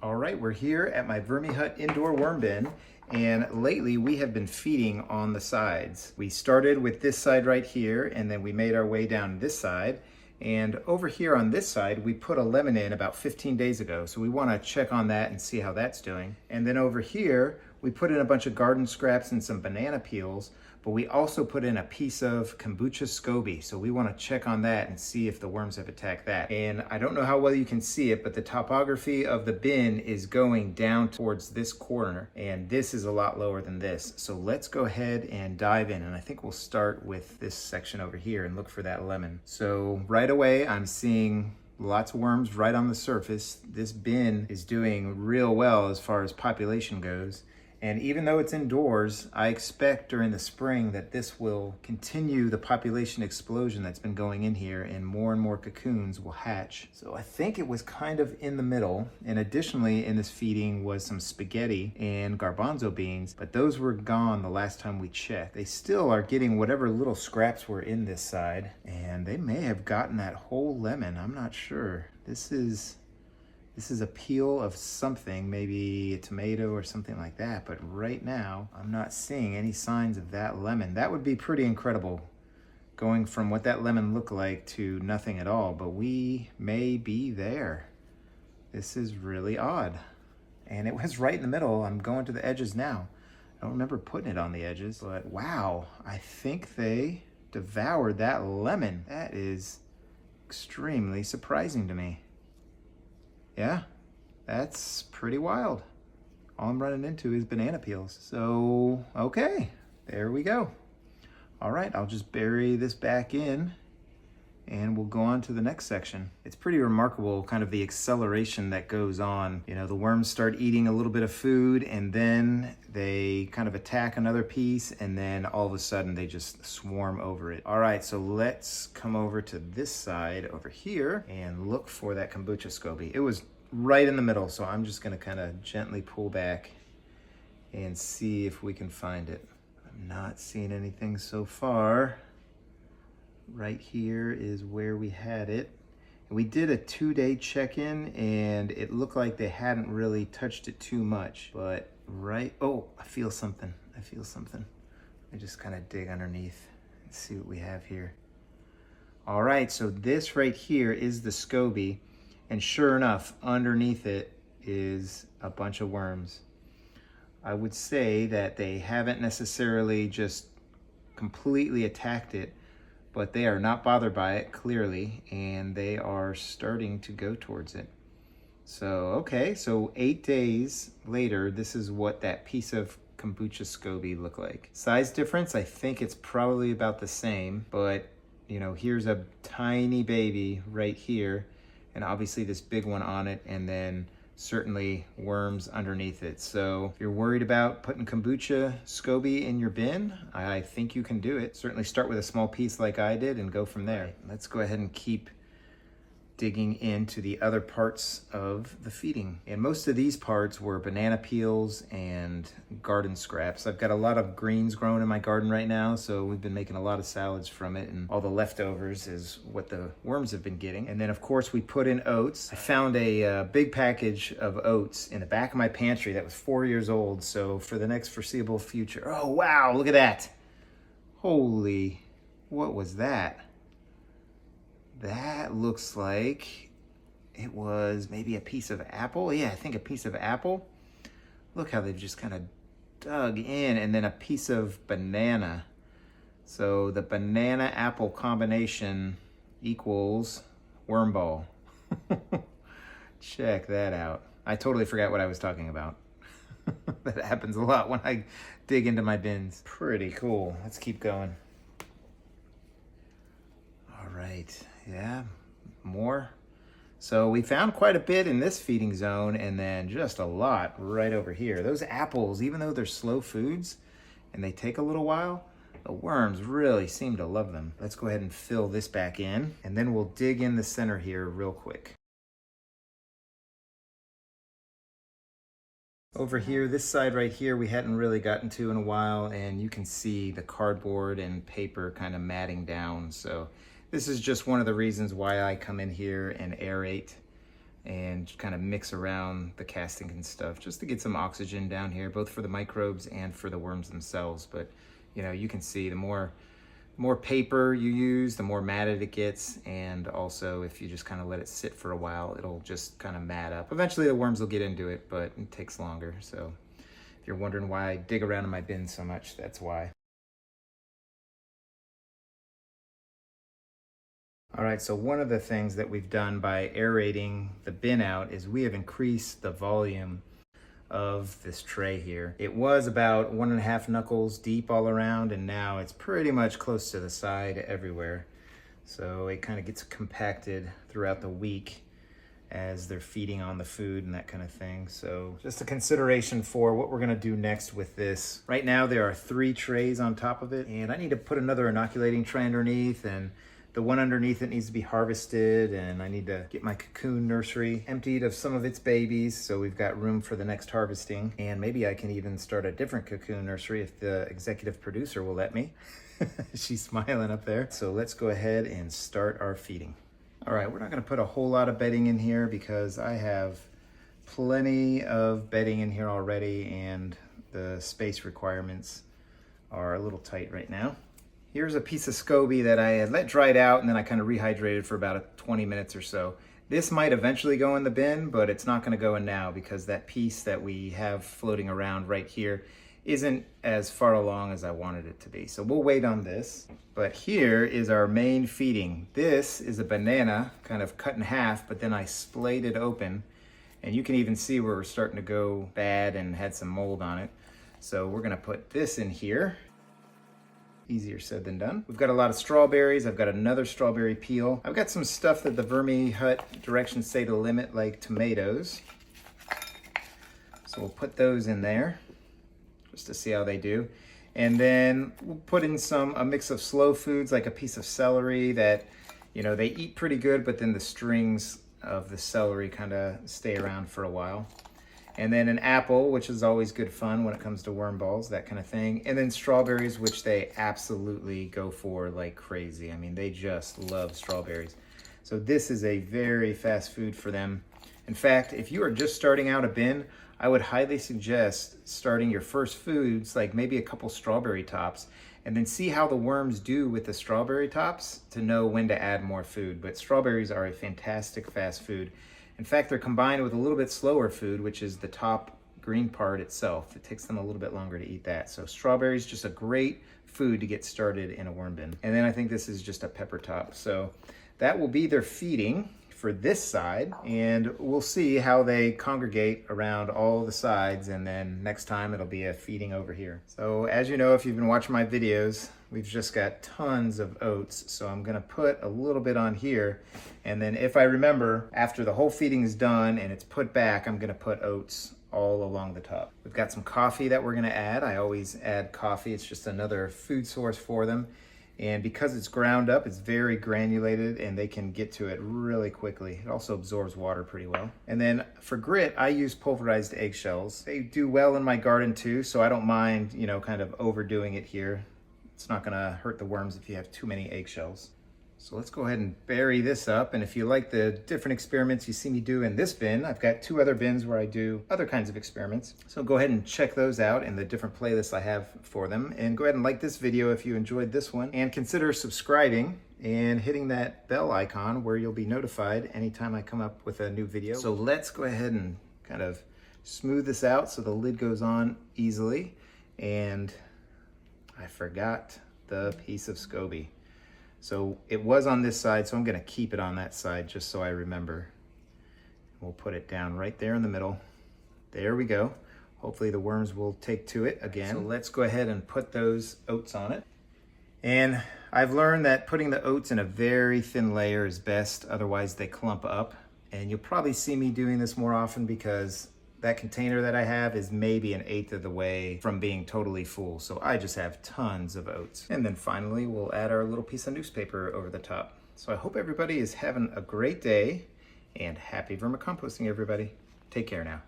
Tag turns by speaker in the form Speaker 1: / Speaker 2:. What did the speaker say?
Speaker 1: All right, we're here at my VermiHut indoor worm bin, and lately we have been feeding on the sides. We started with this side right here, and then we made our way down this side. And over here on this side, we put a lemon in about 15 days ago. So we want to check on that and see how that's doing. And then over here, we put in a bunch of garden scraps and some banana peels, but we also put in a piece of Kombucha SCOBY. So we want to check on that and see if the worms have attacked that. And I don't know how well you can see it, but the topography of the bin is going down towards this corner, and this is a lot lower than this. So let's go ahead and dive in. And I think we'll start with this section over here and look for that lemon. So right away, I'm seeing lots of worms right on the surface. This bin is doing real well as far as population goes. And even though it's indoors, I expect during the spring that this will continue the population explosion that's been going in here, and more cocoons will hatch. So I think it was kind of in the middle. And additionally in this feeding was some spaghetti and garbanzo beans, but those were gone the last time we checked. They still are getting whatever little scraps were in this side, and they may have gotten that whole lemon. I'm not sure. This is a peel of something, maybe a tomato or something like that. But right now, I'm not seeing any signs of that lemon. That would be pretty incredible, going from what that lemon looked like to nothing at all. But we may be there. This is really odd. And it was right in the middle. I'm going to the edges now. I don't remember putting it on the edges, but wow, I think they devoured that lemon. That is extremely surprising to me. Yeah, that's pretty wild. All I'm running into is banana peels. So, okay, there we go. All right, I'll just bury this back in and we'll go on to the next section. It's pretty remarkable, kind of the acceleration that goes on. You know, the worms start eating a little bit of food, and then they kind of attack another piece, and then all of a sudden they just swarm over it. All right, so let's come over to this side over here and look for that Kombucha SCOBY. It was right in the middle, so I'm just gonna kind of gently pull back and see if we can find it. I'm not seeing anything so far. Right here is where we had it. And we did a 2-day check-in, and it looked like they hadn't really touched it too much. But oh, I feel something. I feel something. I just kind of dig underneath and see what we have here. All right, so this right here is the SCOBY, and sure enough, underneath it is a bunch of worms. I would say that they haven't necessarily just completely attacked it, but they are not bothered by it, clearly, and they are starting to go towards it. So, okay, so 8 days later, this is what that piece of Kombucha SCOBY looked like. Size difference, I think it's probably about the same, but you know, here's a tiny baby right here, and obviously this big one on it, and then certainly worms underneath it. So if you're worried about putting Kombucha SCOBY in your bin, I think you can do it. Certainly start with a small piece like I did and go from there. Right, let's go ahead and keep digging into the other parts of the feeding. And most of these parts were banana peels and garden scraps. I've got a lot of greens growing in my garden right now, so we've been making a lot of salads from it, and all the leftovers is what the worms have been getting. And then of course we put in oats. I found a big package of oats in the back of my pantry that was 4 years old, so for the next foreseeable future. Oh wow, look at that. Holy, what was that? That looks like it was maybe a piece of apple. Yeah, I think a piece of apple. Look how they've just kind of dug in, and then a piece of banana. So the banana apple combination equals worm ball. Check that out. I totally forgot what I was talking about. That happens a lot when I dig into my bins. Pretty cool. Let's keep going. All right. Yeah, more. So we found quite a bit in this feeding zone, and then just a lot right over here. Those apples, even though they're slow foods and they take a little while, the worms really seem to love them. Let's go ahead and fill this back in, and then we'll dig in the center here real quick. Over here, this side right here, we hadn't really gotten to in a while, and you can see the cardboard and paper kind of matting down. So this is just one of the reasons why I come in here and aerate and kind of mix around the casting and stuff just to get some oxygen down here, both for the microbes and for the worms themselves. But you know, you can see the more paper you use, the more matted it gets, and also if you just kind of let it sit for a while, it'll just kind of mat up. Eventually the worms will get into it, but it takes longer. So if you're wondering why I dig around in my bin so much, that's why. All right, so one of the things that we've done by aerating the bin out is we have increased the volume of this tray here. It was about 1.5 knuckles deep all around, and now it's pretty much close to the side everywhere. So it kind of gets compacted throughout the week as they're feeding on the food and that kind of thing. So just a consideration for what we're gonna do next with this. Right now there are 3 trays on top of it, and I need to put another inoculating tray underneath, and the one underneath it needs to be harvested, and I need to get my cocoon nursery emptied of some of its babies so we've got room for the next harvesting. And maybe I can even start a different cocoon nursery if the executive producer will let me. She's smiling up there. So let's go ahead and start our feeding. All right, we're not gonna put a whole lot of bedding in here because I have plenty of bedding in here already, and the space requirements are a little tight right now. Here's a piece of SCOBY that I had let dried out, and then I kind of rehydrated for about 20 minutes or so. This might eventually go in the bin, but it's not gonna go in now because that piece that we have floating around right here isn't as far along as I wanted it to be. So we'll wait on this. But here is our main feeding. This is a banana kind of cut in half, but then I splayed it open, and you can even see where we're starting to go bad and had some mold on it. So we're gonna put this in here. Easier said than done. We've got a lot of strawberries. I've got another strawberry peel. I've got some stuff that the VermiHut directions say to limit, like tomatoes. So we'll put those in there just to see how they do. And then we'll put in a mix of slow foods, like a piece of celery that, you know, they eat pretty good, but then the strings of the celery kind of stay around for a while. And then an apple, which is always good fun when it comes to worm balls, that kind of thing. And then strawberries, which they absolutely go for like crazy. I mean, they just love strawberries. So this is a very fast food for them. In fact, if you are just starting out a bin, I would highly suggest starting your first foods, like maybe a couple strawberry tops, and then see how the worms do with the strawberry tops to know when to add more food. But strawberries are a fantastic fast food. In fact, they're combined with a little bit slower food, which is the top green part itself. It takes them a little bit longer to eat that. So strawberries, just a great food to get started in a worm bin. And then I think this is just a pepper top. So that will be their feeding for this side, and we'll see how they congregate around all the sides, and then next time it'll be a feeding over here. So as you know, if you've been watching my videos, we've just got tons of oats, so I'm gonna put a little bit on here, and then if I remember, after the whole feeding is done and it's put back, I'm gonna put oats all along the top. We've got some coffee that we're gonna add. I always add coffee. It's just another food source for them. And because it's ground up, it's very granulated and they can get to it really quickly. It also absorbs water pretty well. And then for grit, I use pulverized eggshells. They do well in my garden too, so I don't mind, you know, kind of overdoing it here. It's not gonna hurt the worms if you have too many eggshells. So let's go ahead and bury this up. And if you like the different experiments you see me do in this bin, I've got 2 other bins where I do other kinds of experiments. So go ahead and check those out in the different playlists I have for them. And go ahead and like this video if you enjoyed this one. And consider subscribing and hitting that bell icon where you'll be notified anytime I come up with a new video. So let's go ahead and kind of smooth this out so the lid goes on easily. And I forgot the piece of SCOBY. So it was on this side, so I'm gonna keep it on that side just so I remember. We'll put it down right there in the middle. There we go. Hopefully the worms will take to it again. So let's go ahead and put those oats on it. And I've learned that putting the oats in a very thin layer is best, otherwise they clump up. And you'll probably see me doing this more often because that container that I have is maybe 1/8 of the way from being totally full. So I just have tons of oats. And then finally, we'll add our little piece of newspaper over the top. So I hope everybody is having a great day, and happy vermicomposting, everybody. Take care now.